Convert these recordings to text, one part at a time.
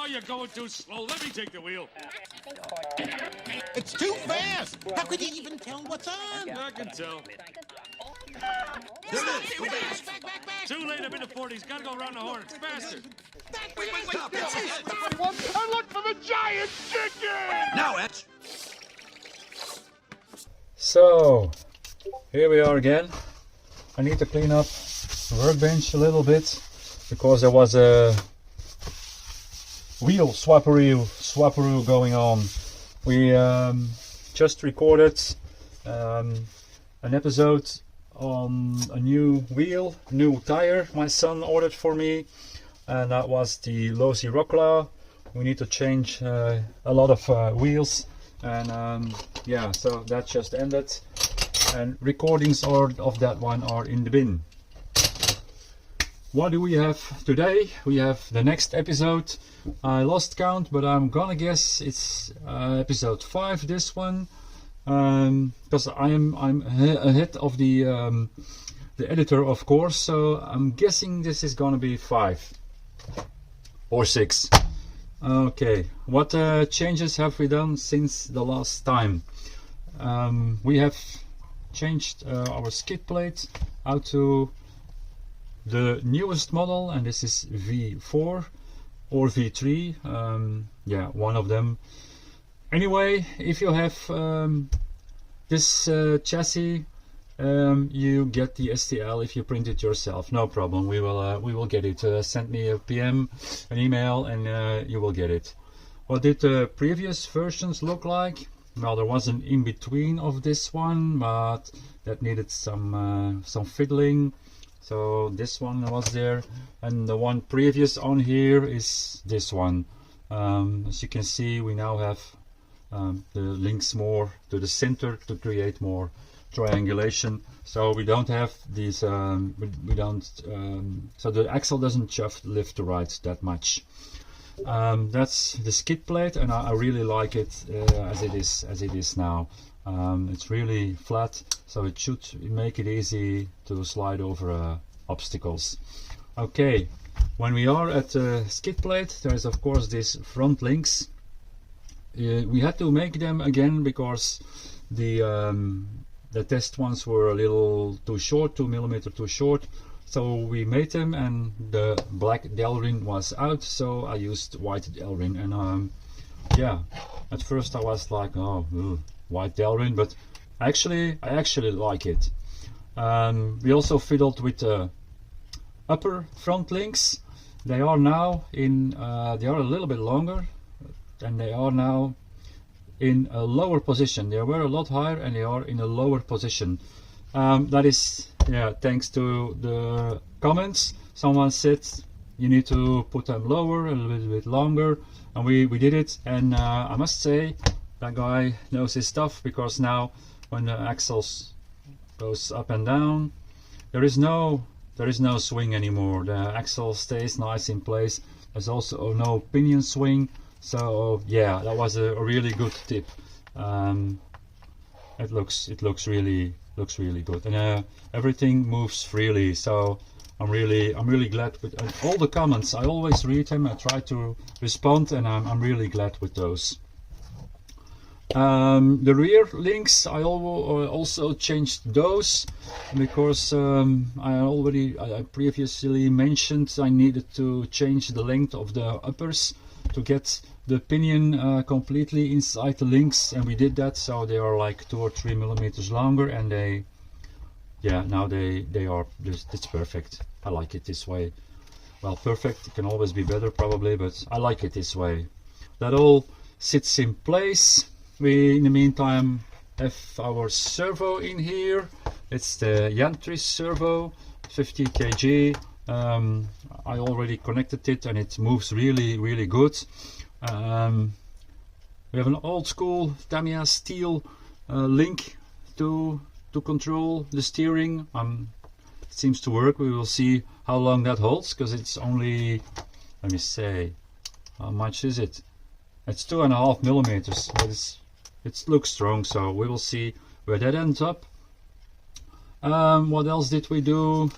you're going too slow. Let me take the wheel. It's too fast. How could you even tell what's on? I can tell. Back. Too late, I'm in the 40s. Gotta go around the horn. It's faster. Wait, stop. I look for the giant chicken! Now, Etch. So, here we are again. I need to clean up the workbench a little bit because there was a wheel swapperoo going on. We just recorded an episode on a new wheel, new tire my son ordered for me, and that was the Losi Rockla. We need to change a lot of wheels, and yeah, so that just ended, and recordings of that one are in the bin. What do we have today? We have the next episode. I lost count, but I'm gonna guess it's episode 5, this one, because I'm ahead of the editor, of course, so I'm guessing this is gonna be 5 or 6. Okay, what changes have we done since the last time? We have changed our skid plate out to the newest model, and this is V4 or V3, yeah, one of them. Anyway, if you have this chassis, you get the STL if you print it yourself. No problem, we will get it. Send me a PM, an email, and you will get it. What did the previous versions look like? Well, there was an in-between of this one, but that needed some fiddling. So this one was there, and the one previous on here is this one. As you can see, we now have the links more to the center to create more triangulation. So we don't have these, we don't, so the axle doesn't just lift to right that much. That's the skid plate, and I really like it as it is now. It's really flat, so it should make it easy to slide over obstacles. Okay, when we are at the skid plate, there is of course these front links. We had to make them again because the test ones were a little too short, 2 millimeters too short. So we made them, and the black Delrin was out, so I used white Delrin. And yeah, at first I was like, oh, white Delrin, but I actually like it. We also fiddled with the upper front links. They are now in, they are a little bit longer, and they are now in a lower position. They were a lot higher, and they are in a lower position. That is, yeah, thanks to the comments. Someone said you need to put them lower, a little bit longer, and we did it. And I must say, that guy knows his stuff, because now when the axles goes up and down, there is no swing anymore. The axle stays nice in place. There's also no pinion swing. So yeah, that was a really good tip. It looks really good, and everything moves freely. So I'm really glad with all the comments. I always read them. I try to respond, and I'm really glad with those. The rear links, I also changed those, because I previously mentioned I needed to change the length of the uppers to get the pinion completely inside the links, and we did that. So they are like 2 or 3 millimeters longer, and now they are just, it's perfect. I like it this way. Well, perfect, it can always be better probably, but I like it this way. That all sits in place. We in the meantime have our servo in here. It's the Yantris servo, 50 kg. I already connected it, and it moves really good. We have an old school Tamiya steel link to control the steering. It seems to work. We will see how long that holds, because it's only, let me say, how much is it? It's 2.5 millimeters, but it looks strong, so we will see where that ends up. What else did we do?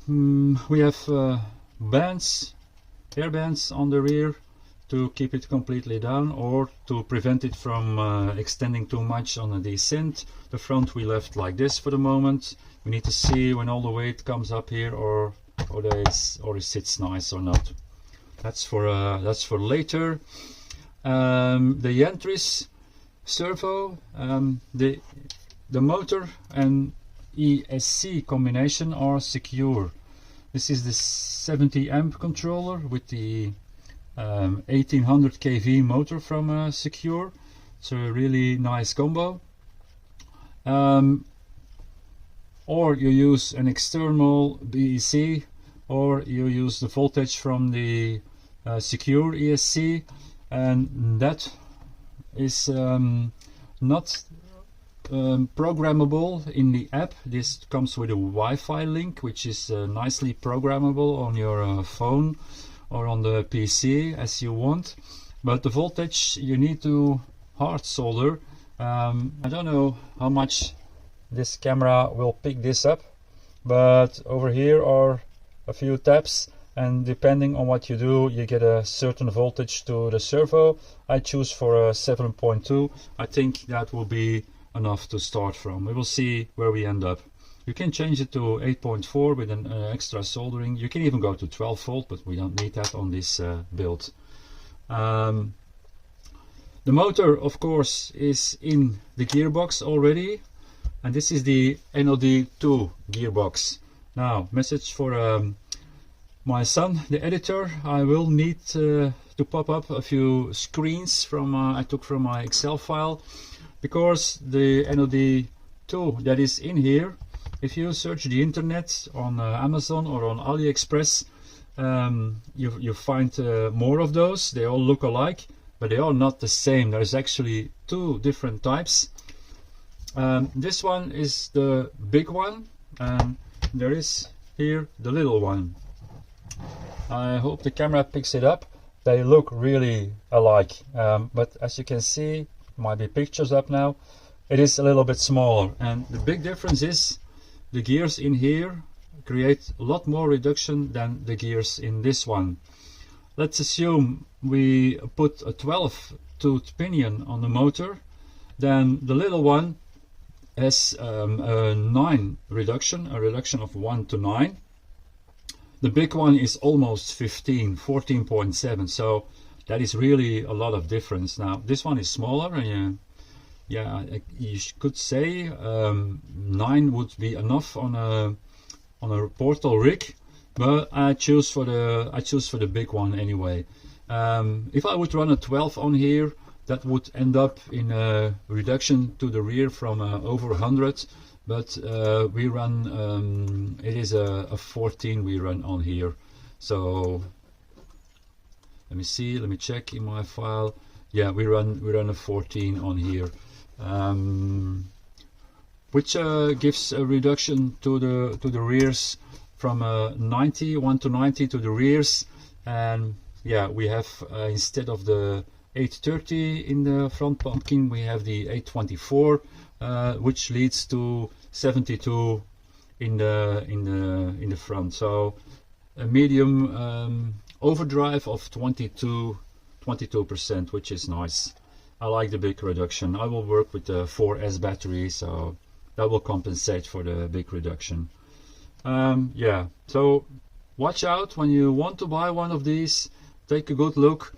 We have bands bands on the rear to keep it completely down, or to prevent it from extending too much on the descent. The front we left like this for the moment. We need to see when all the weight comes up here, or it sits nice or not. That's for later. The entries, servo, the motor and ESC combination are secure. This is the 70 amp controller with the 1800 kV motor from Secure. It's a really nice combo. Or you use an external BEC, or you use the voltage from the Secure ESC, and that is not programmable in the app. This comes with a Wi-Fi link, which is nicely programmable on your phone or on the PC as you want, but the voltage you need to hard solder. I don't know how much this camera will pick this up, but over here are a few tabs, and depending on what you do, you get a certain voltage to the servo. I choose for a 7.2. I think that will be enough to start from. We will see where we end up. You can change it to 8.4 with an extra soldering. You can even go to 12 volt, but we don't need that on this build. The motor, of course, is in the gearbox already, and this is the NOD2 gearbox. Now, message for my son, the editor. I will need to pop up a few screens from I took from my Excel file, because the NOD2 that is in here, if you search the internet on Amazon or on AliExpress, you find more of those. They all look alike, but they are not the same. There's actually two different types. This one is the big one, and there is here the little one. I hope the camera picks it up. They look really alike, but as you can see, might be pictures up now, it is a little bit smaller, and the big difference is the gears in here create a lot more reduction than the gears in this one. Let's assume we put a 12 tooth pinion on the motor, then the little one has a 9 reduction, a reduction of 1 to 9. The big one is almost 15, 14.7, so that is really a lot of difference. Now this one is smaller, and yeah, you could say 9 would be enough on a portal rig, but I choose for the big one anyway. If I would run a 12 on here, that would end up in a reduction to the rear from over 100, but we run it is a 14 we run on here. So let me see, let me check in my file. Yeah, we run a 14 on here, which gives a reduction to the rears from 1 to 90 to the rears. And yeah, we have instead of the 830 in the front pumpkin, we have the 824, which leads to 72 in the front. So a medium overdrive of 22%, which is nice. I like the big reduction. I will work with the 4S battery, so that will compensate for the big reduction. Yeah, so watch out when you want to buy one of these. Take a good look.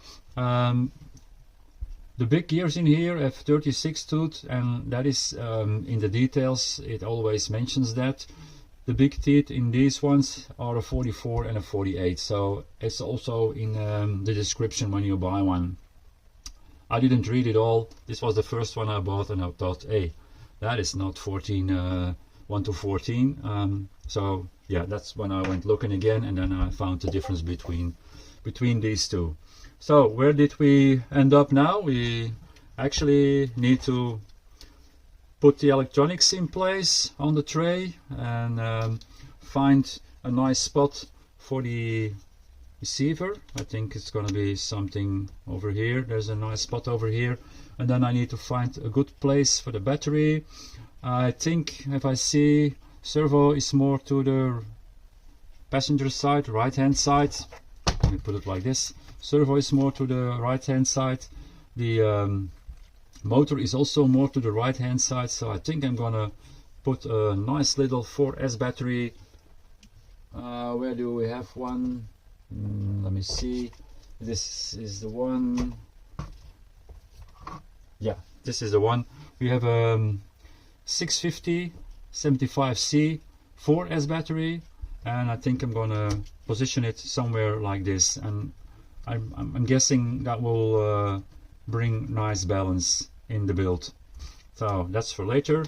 The big gears in here have 36 tooth, and that is in the details, it always mentions that. The big teeth in these ones are a 44 and a 48, so it's also in the description when you buy one. I didn't read it all. This was the first one I bought, and I thought, hey, that is not 14, 1 to 14. So yeah, that's when I went looking again, and then I found the difference between these two. So where did we end up now? We actually need to put the electronics in place on the tray, and find a nice spot for the receiver. I think it's gonna be something over here. There's a nice spot over here, and then I need to find a good place for the battery. I think if I see servo is more to the passenger side, right hand side. let me put it like this. Servo is more to the right hand side. The motor is also more to the right hand side, so I think I'm gonna put a nice little 4S battery. Where do we have one? Let me see. This is the one. Yeah, this is the one. We have a 650 75C 4S battery, and I think I'm gonna position it somewhere like this, and I'm guessing that will bring nice balance in the build. So that's for later.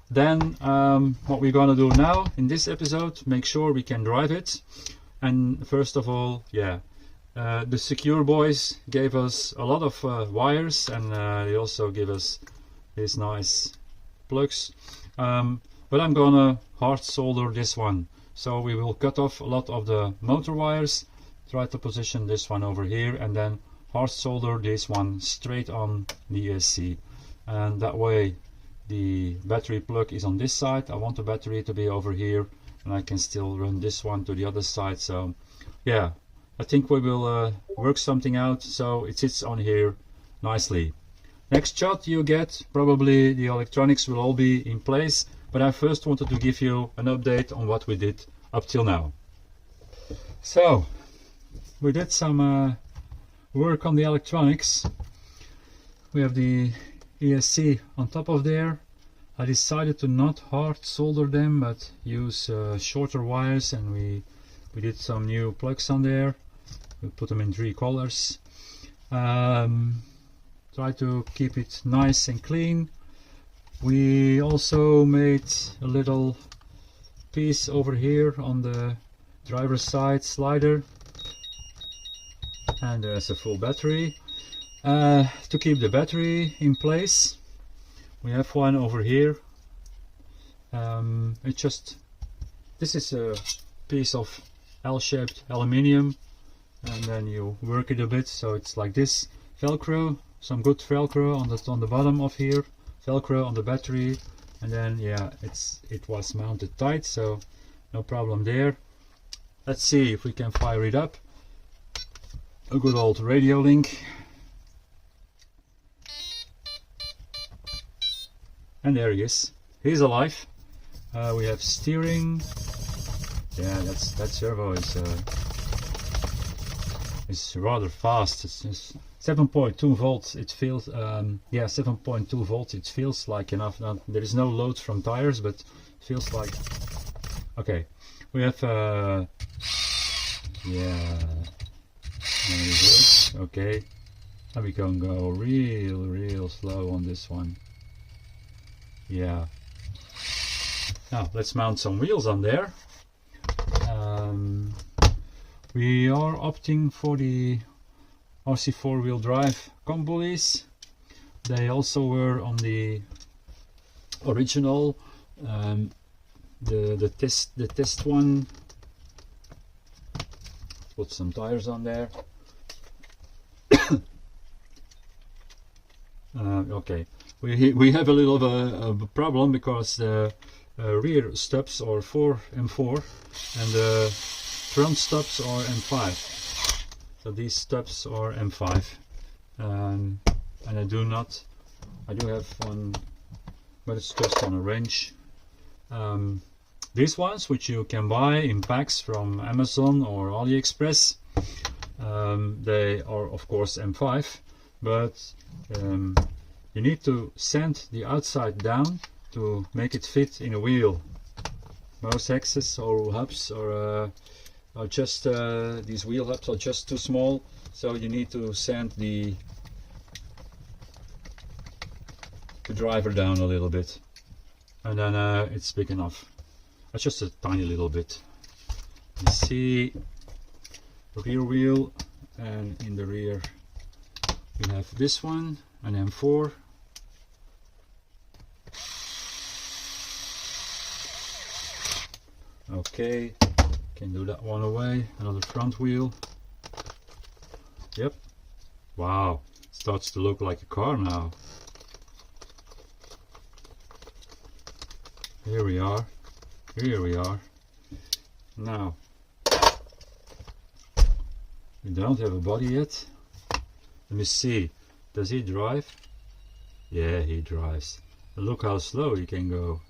Then what we're gonna do now in this episode, make sure we can drive it. And first of all, yeah, the Secure boys gave us a lot of wires, and they also give us these nice plugs. But I'm gonna hard solder this one. So we will cut off a lot of the motor wires, try to position this one over here, and then hard solder this one straight on the ESC. And that way the battery plug is on this side. I want the battery to be over here, and I can still run this one to the other side. So yeah, I think we will work something out so it sits on here nicely. Next shot you get, probably the electronics will all be in place, but I first wanted to give you an update on what we did up till now. So we did some work on the electronics. We have the ESC on top of there. I decided to not hard solder them, but use shorter wires, and we did some new plugs on there. We put them in 3 colors. Try to keep it nice and clean. We also made a little piece over here on the driver's side slider, and there's a full battery. To keep the battery in place, we have one over here. This is a piece of L-shaped aluminium, and then you work it a bit so it's like this. Velcro, some good Velcro on the bottom of here, Velcro on the battery, and then yeah, it was mounted tight, so no problem there. Let's see if we can fire it up. A good old radio link. And there he is. He's alive. We have steering. Yeah, that servo is rather fast. It's 7.2 volts. It feels 7.2 volts. It feels like enough. Now, there is no load from tires, but it feels like okay. We have yeah. Okay, and we can go real slow on this one. Yeah. Now let's mount some wheels on there. We are opting for the RC 4-wheel drive combolis. They also were on the original, the test one. Put some tires on there. Okay, we have a little of a problem because the rear stubs are 4 M4 and the front stubs are M5. So these stubs are M5, and I do have one, but it's just on a wrench. These ones, which you can buy in packs from Amazon or AliExpress, they are of course M5, but you need to sand the outside down to make it fit in a wheel. Most axes or hubs are just these wheel hubs are just too small, so you need to sand the driver down a little bit, and then it's big enough. That's just a tiny little bit. You see the rear wheel, and in the rear we have this one, an M4. Okay, can do that one away. Another front wheel. Yep. Wow, starts to look like a car now. Here we are. Here we are. Now, We don't have a body yet. Let me see. Does he drive? Yeah, he drives. But look how slow he can go.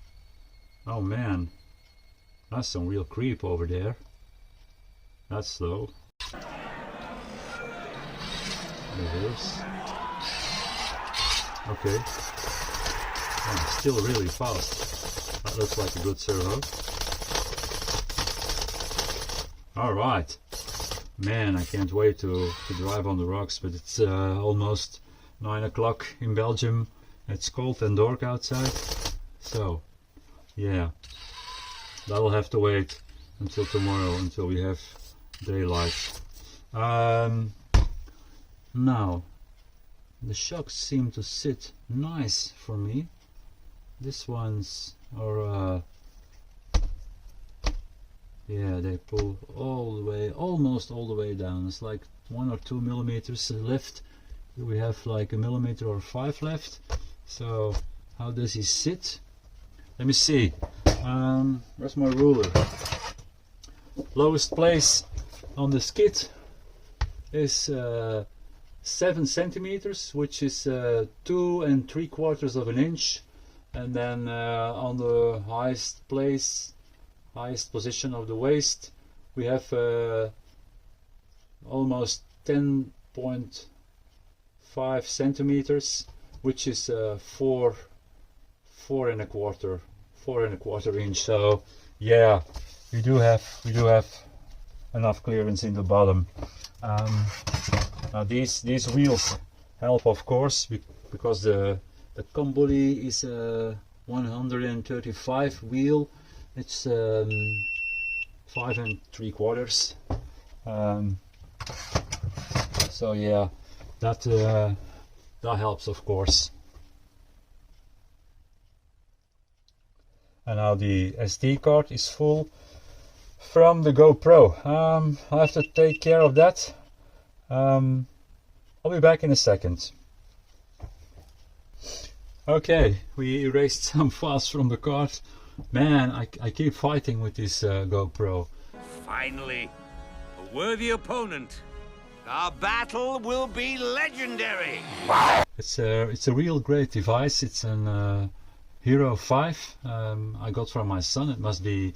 Oh man. That's some real creep over there. That's slow. Reverse. Okay. Oh, still really fast. That looks like a good servo. Alright. Man, I can't wait to drive on the rocks, but it's almost 9 o'clock in Belgium. It's cold and dark outside. So, yeah. That'll have to wait until tomorrow, until we have daylight. Now, the shocks seem to sit nice for me. This ones are, yeah, they pull all the way, almost all the way down. It's like 1 or 2 millimeters left. Here we have like 1 millimeter or 5 left. So, how does he sit? Let me see. Where's my ruler? Lowest place on the skid is 7 centimeters, which is 2 3/4 of an inch, and then on the highest place, highest position of the waist, we have almost 10.5 centimeters, which is 4 1/4 inch. So yeah, we do have enough clearance in the bottom. Now these wheels help, of course, because the Comboli is a 135 wheel. It's 5 3/4. So yeah, that helps, of course. And now the SD card is full from the GoPro. I have to take care of that. I'll be back in a second. Okay, we erased some files from the card. Man, I keep fighting with this GoPro. Finally, a worthy opponent. Our battle will be legendary. It's a real great device. It's an Hero 5. I got from my son. It must be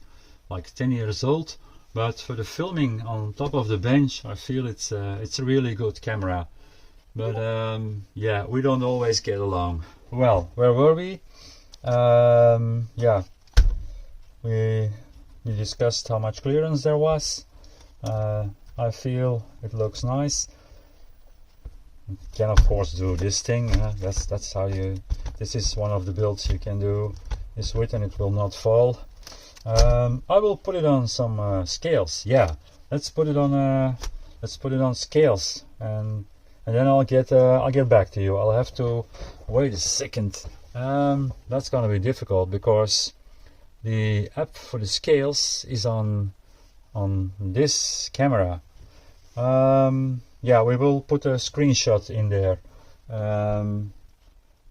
like 10 years old. But for the filming on top of the bench, I feel it's a really good camera. But yeah, we don't always get along. Well, where were we? Yeah, we discussed how much clearance there was. I feel it looks nice. You can of course do this thing. That's how you. This is one of the builds you can do this with, and it will not fall. I will put it on some scales. Yeah, let's put it on scales, and then I'll get back to you. I'll have to wait a second. That's gonna be difficult because the app for the scales is on this camera. Yeah, we will put a screenshot in there,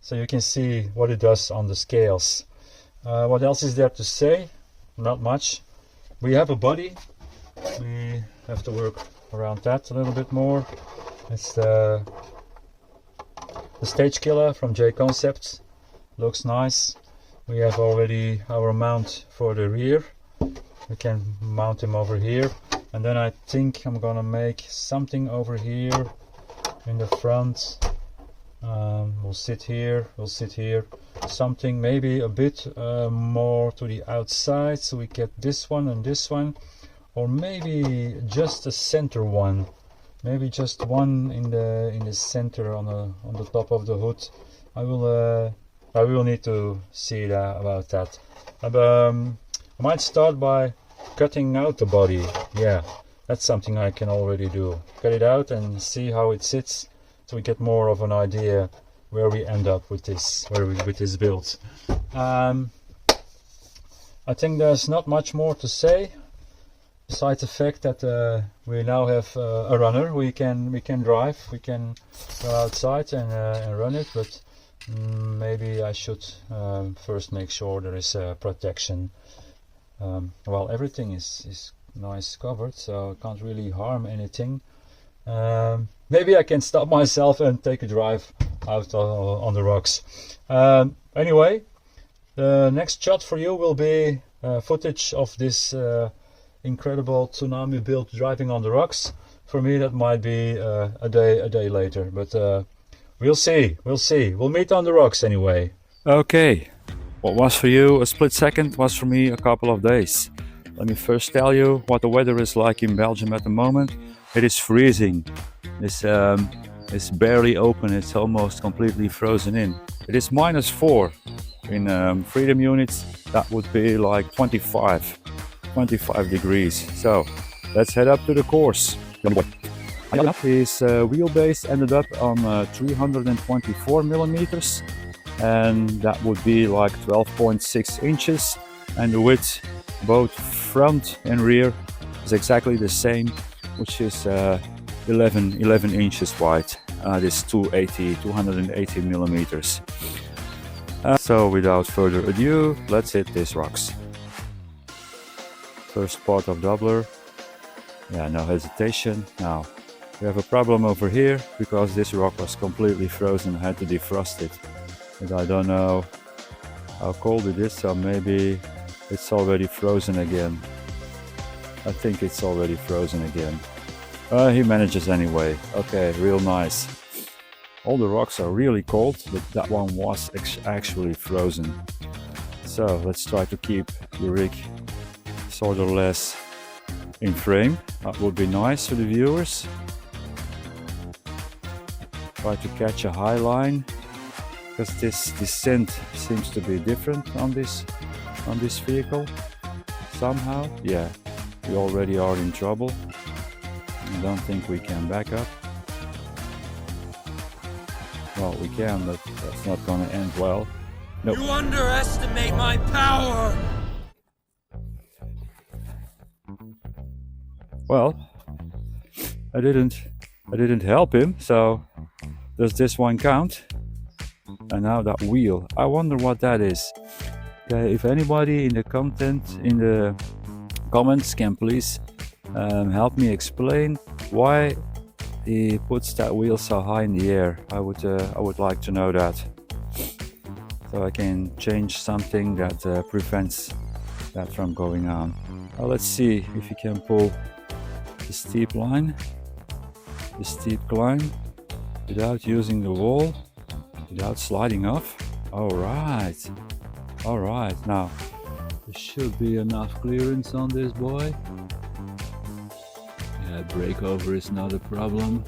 so you can see what it does on the scales. What else is there to say? Not much. We have a body. We have to work around that a little bit more. It's the Stage Killer from J Concepts. Looks nice. We have already our mount for the rear. We can mount him over here, and then I think I'm gonna make something over here in the front. We'll sit here, something maybe a bit more to the outside, so we get this one and this one, or maybe just a center one, maybe just one in the center on the top of the hood. I will need to see about that. I might start by cutting out the body. Yeah, that's something I can already do. Cut it out and see how it sits, so we get more of an idea where we end up with this, build. I think there's not much more to say, besides the fact that we now have a runner. We can drive, we can go outside and run it, but maybe I should first make sure there is protection. Well, everything is nice covered, so it can't really harm anything. Maybe I can stop myself and take a drive out on the rocks. Anyway, the next shot for you will be footage of this incredible tsunami built driving on the rocks. For me that might be a day later, but we'll see. We'll meet on the rocks anyway. Okay, what was for you a split second was for me a couple of days. Let me first tell you what the weather is like in Belgium at the moment. It is freezing. It's barely open, it's almost completely frozen in. It is -4 in freedom units. That would be like 25 degrees. So let's head up to the course. His wheelbase ended up on 324 millimeters, and that would be like 12.6 inches, and the width both front and rear is exactly the same, which is 11 inches wide. This 280 millimeters. So without further ado, let's hit these rocks. First part of doubler. Yeah, no hesitation. Now we have a problem over here because this rock was completely frozen. I had to defrost it, and I don't know how cold it is, so maybe it's already frozen again. I think it's already frozen again. He manages anyway. Okay, real nice. All the rocks are really cold, but that one was actually frozen. So let's try to keep the rig sort of less in frame. That would be nice for the viewers. Try to catch a high line, because this descent seems to be different on this vehicle somehow. Yeah, we already are in trouble. I don't think we can back up. Well, we can, but that's not going to end well. Nope. You underestimate my power! Well, I didn't help him, so does this one count? And now that wheel, I wonder what that is. Okay, if anybody in the comments can please help me explain why he puts that wheel so high in the air. I would like to know that, so I can change something that prevents that from going on. Well, let's see if you can pull the steep climb without using the wall, without sliding off. All right, now there should be enough clearance on this boy. Yeah, breakover is not a problem.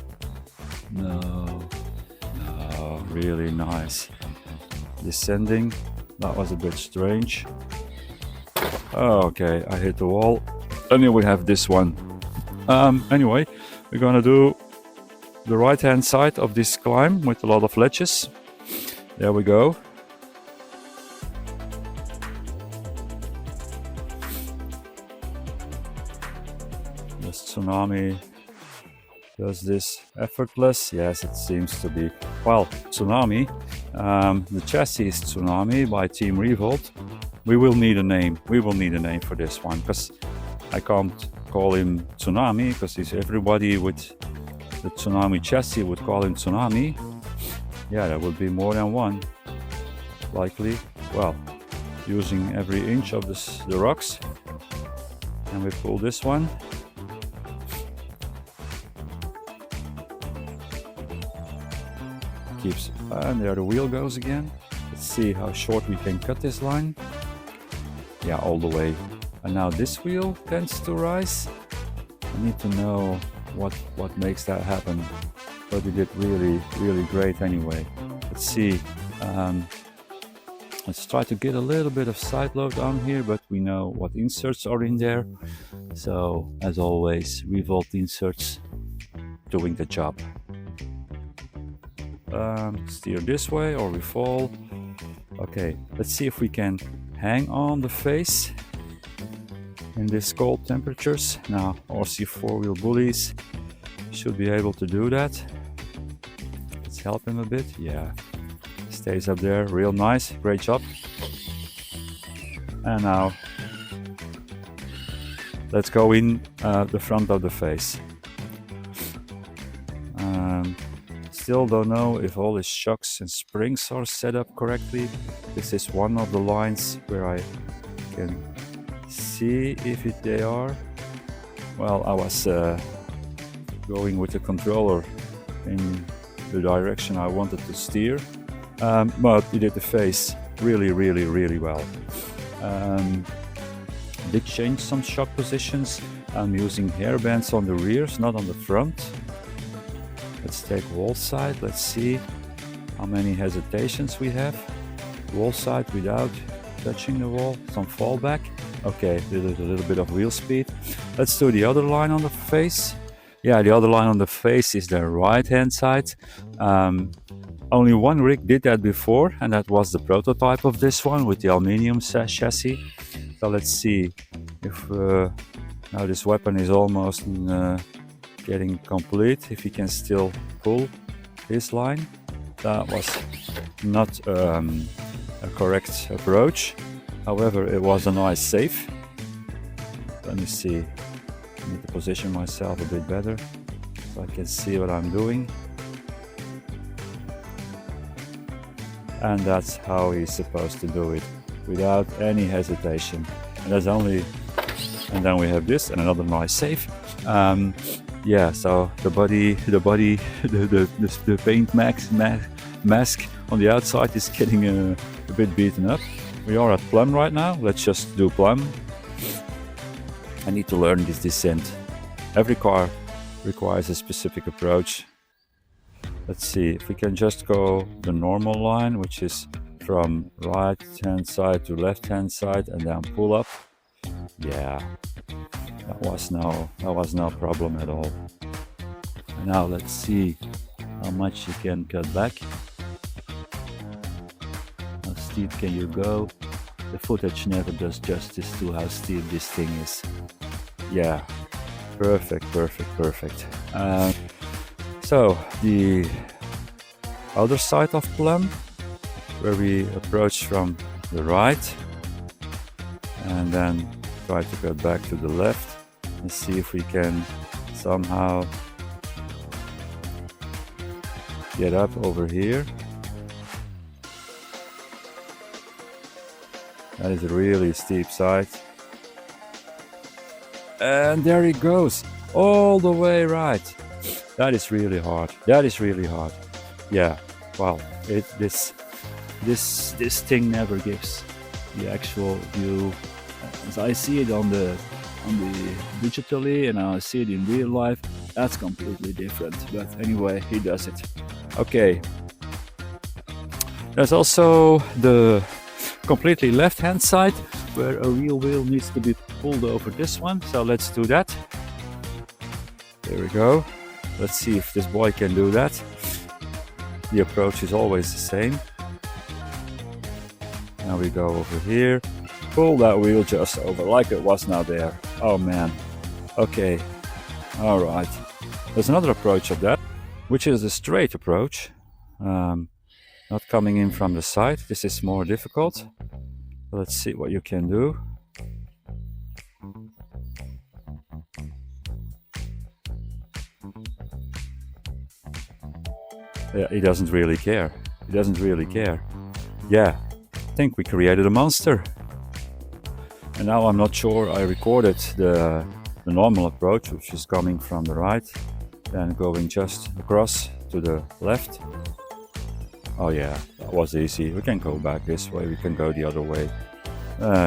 No, really nice. Descending, that was a bit strange. Okay, I hit the wall. And then we have this one. Anyway, we're gonna do the right hand side of this climb with a lot of ledges. There we go. This Tsunami does this effortless. Yes, it seems to be. Well, Tsunami, the chassis is Tsunami by Team ReVolt. We will need a name. We will need a name for this one, because I can't call him Tsunami, because everybody with the Tsunami chassis would call him Tsunami. Yeah, there would be more than one, likely. Well, using every inch of the rocks. And we pull this one. Keeps, and there the wheel goes again. Let's see how short we can cut this line. Yeah, all the way. And now this wheel tends to rise. I need to know what makes that happen. But we did really great anyway. Let's see. Let's try to get a little bit of side load on here, but we know what inserts are in there. So as always, ReVolt inserts doing the job. Steer this way or we fall. Okay, let's see if we can hang on the face in these cold temperatures. Now RC 4-wheel bullies should be able to do that. Let's help him a bit. Yeah, stays up there, real nice, great job. And now let's go in the front of the face. still don't know if all the shocks and springs are set up correctly. This is one of the lines where I can see if they are. Well, I was going with the controller in the direction I wanted to steer, but it did the face really well. Did change some shock positions. I'm using hair bands on the rears, not on the front. Let's take wall side. Let's see how many hesitations we have. Wall side without touching the wall, some fallback. Okay, did a little bit of wheel speed. Let's do the other line on the face. Yeah, the other line on the face is the right hand side. Only one rig did that before, and that was the prototype of this one with the aluminium chassis. So let's see if now this weapon is almost getting complete, if he can still pull this line. That was not a correct approach. However, it was a nice save. Let me see. I need to position myself a bit better so I can see what I'm doing. And that's how he's supposed to do it, without any hesitation. And that's only. And then we have this and another nice save. Yeah, so the paint mask on the outside is getting a bit beaten up. We are at plumb right now. Let's just do plumb. I need to learn this descent. Every car requires a specific approach. Let's see if we can just go the normal line, which is from right hand side to left hand side and then pull up. Yeah, that was no problem at all. And now let's see how much you can cut back. How steep can you go? The footage never does justice to how steep this thing is. Yeah, perfect. So the other side of plumb, where we approach from the right and then try to cut back to the left and see if we can somehow get up over here. That is a really steep side. And there he goes, all the way right. That is really hard. Yeah, well, this thing never gives the actual view as I see it on the digitally, and I see it in real life. That's completely different. But anyway, he does it. Okay. There's also the completely left-hand side where a real wheel needs to be pulled over this one. So let's do that. There we go. Let's see if this boy can do that. The approach is always the same. Now we go over here. Pull that wheel just over like it was now there. Oh man. Okay. Alright. There's another approach of that, which is a straight approach. Not coming in from the side. This is more difficult. Let's see what you can do. Yeah, he doesn't really care. Yeah, I think we created a monster. And now I'm not sure I recorded the normal approach, which is coming from the right, then going just across to the left. Oh yeah, that was easy. We can go back this way, we can go the other way.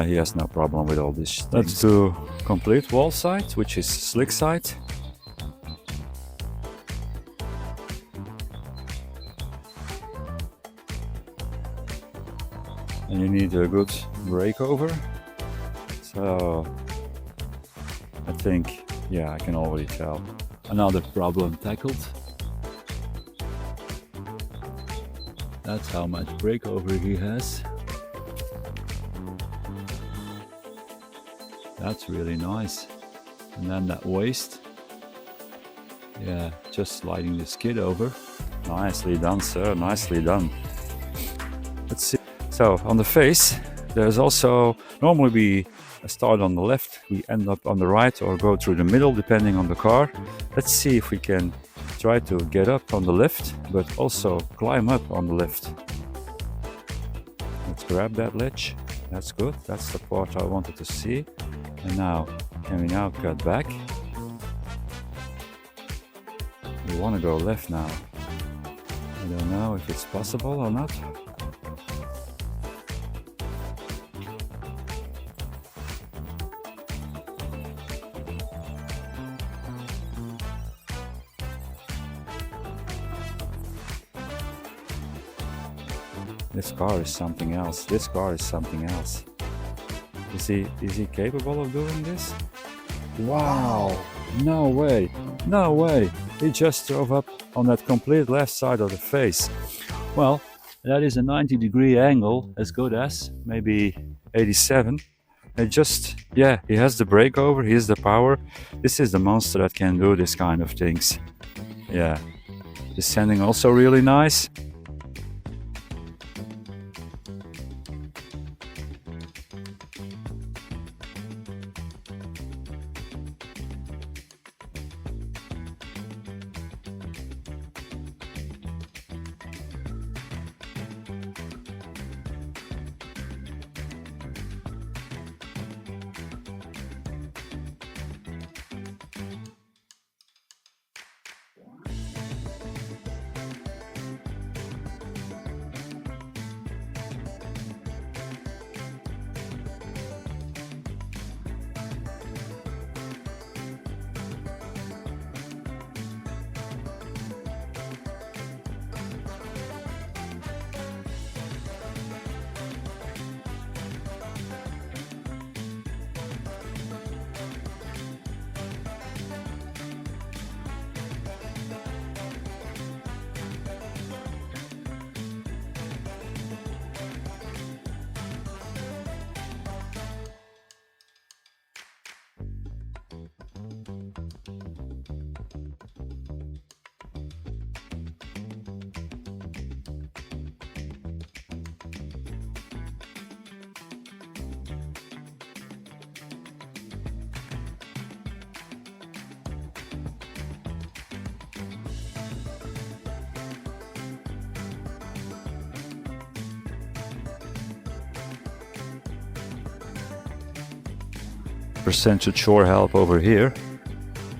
He has no problem with all this things. Let's do complete wall side, which is slick side. And you need a good breakover. So I think, yeah, I can already tell. Another problem tackled. That's how much breakover he has. That's really nice. And then that waist. Yeah, just sliding the skid over. Nicely done, sir, nicely done. Let's see. So on the face, there's also, normally we start on the left, we end up on the right or go through the middle depending on the car. Let's see if we can try to get up on the lift, but also climb up on the lift. Let's grab that ledge. That's good. That's the part I wanted to see. And now, can we now cut back? We want to go left now. I don't know if it's possible or not. This car is something else. This car is something else. Is he capable of doing this? Wow! No way! No way! He just drove up on that complete left side of the face. Well, that is a 90-degree angle, as good as maybe 87. It just, yeah, he has the breakover, he has the power. This is the monster that can do this kind of things. Yeah. Descending also really nice. Percentage shore help over here.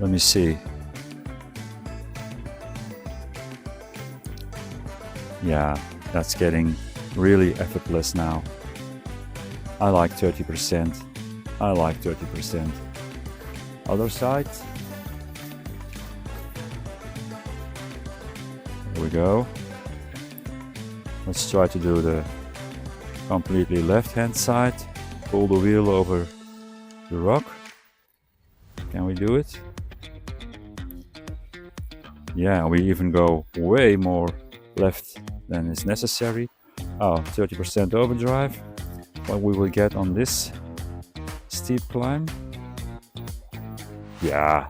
Let me see. Yeah, that's getting really effortless now. I like 30%. I like 30%. Other side. There we go. Let's try to do the completely left-hand side. Pull the wheel over the rock. Can we do it? Yeah, we even go way more left than is necessary. Oh, 30% overdrive. What we will get on this steep climb. Yeah.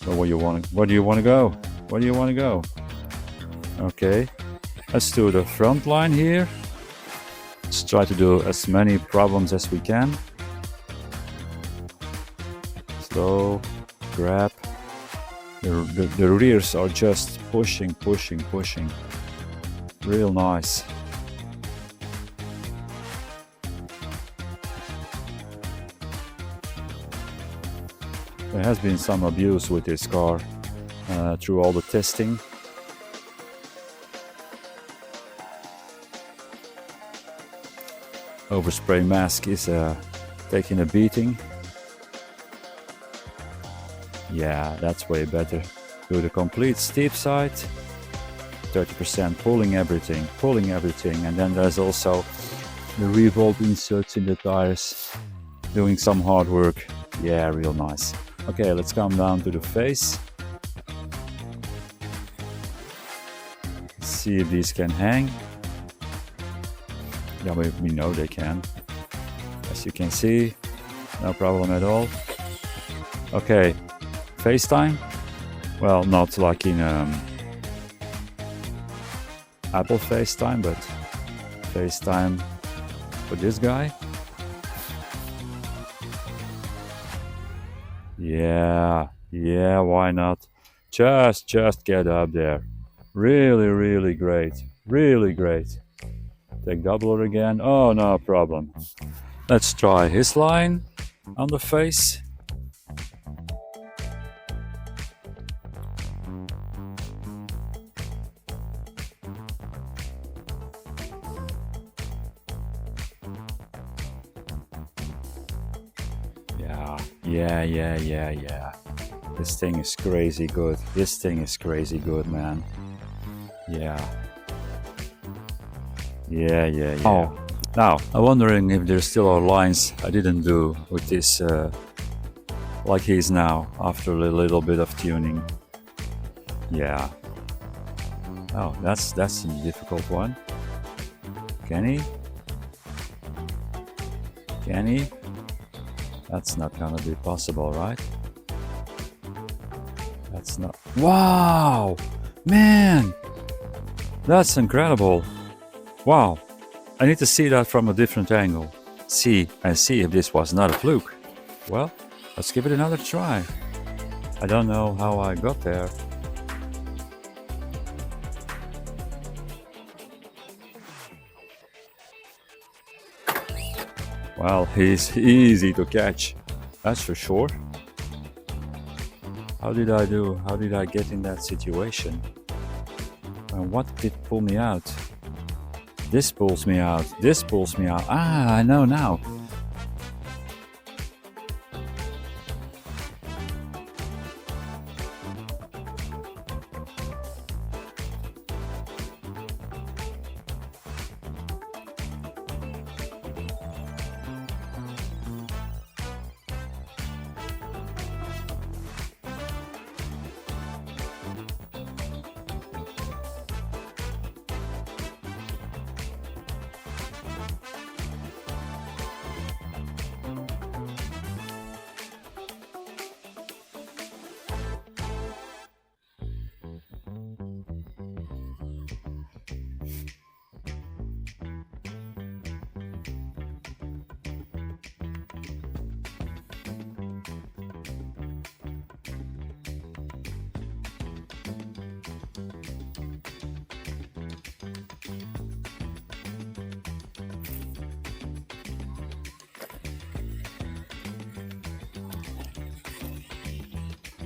But where do you want to go? Where do you want to go? Okay. Let's do the front line here. Let's try to do as many problems as we can. Slow, grab. The rears are just pushing. Real nice. There has been some abuse with this car through all the testing. Overspray mask is taking a beating. Yeah, that's way better. Do the complete steep side, 30% pulling everything, and then there's also the ReVolt inserts in the tires, doing some hard work. Yeah, real nice. Okay, let's come down to the face. See if these can hang. Yeah, we know they can. As you can see, no problem at all. Okay. FaceTime? Well, not like in Apple FaceTime, but FaceTime for this guy. Yeah, why not? Just get up there. Really, really great. Really great. Take doubler again. Oh, no problem. Let's try his line on the face. Yeah. This thing is crazy good. This thing is crazy good, man. Yeah. Oh, now I'm wondering if there still are lines I didn't do with this, like he is now, after a little bit of tuning. Yeah. Oh, that's a difficult one. Can he? That's not gonna be possible, right? That's not. Wow! Man! That's incredible! Wow! I need to see that from a different angle. See if this was not a fluke. Well, let's give it another try. I don't know how I got there. Well, he's easy to catch, that's for sure. How did I do? How did I get in that situation? And what did pull me out? This pulls me out. This pulls me out. Ah, I know now.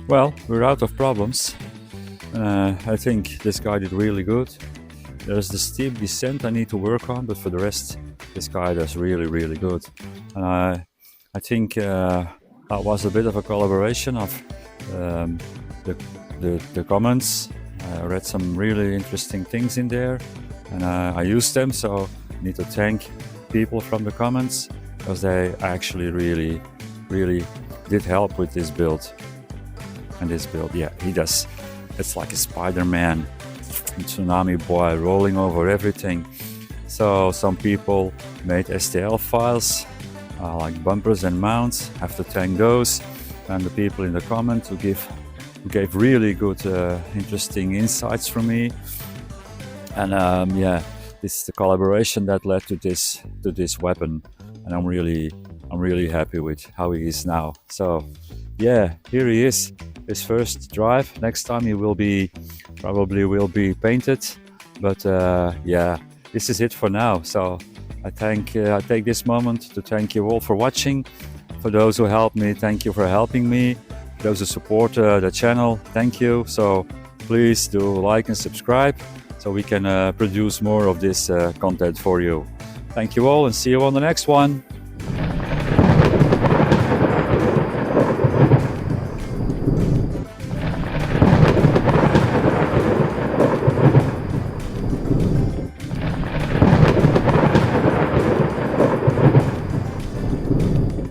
Well, we're out of problems. I think this guy did really good. There's the steep descent I need to work on, but for the rest, this guy does really, really good. And I think that was a bit of a collaboration of the comments. I read some really interesting things in there, and I used them. So I need to thank people from the comments, because they actually really, really did help with this build. And this build, yeah, he does. It's like a Spider-Man, Tsunami boy rolling over everything. So some people made STL files, like bumpers and mounts. Have to thank those, and the people in the comments who gave really good, interesting insights from me. And yeah, this is the collaboration that led to this weapon, and I'm really happy with how he is now. So yeah, here he is. His first drive. Next time he probably will be painted, but yeah, this is it for now. So I take this moment to thank you all for watching. For those who helped me, thank you for helping me. For those who support the channel, thank you. So please do like and subscribe, so we can produce more of this content for you. Thank you all, and see you on the next one.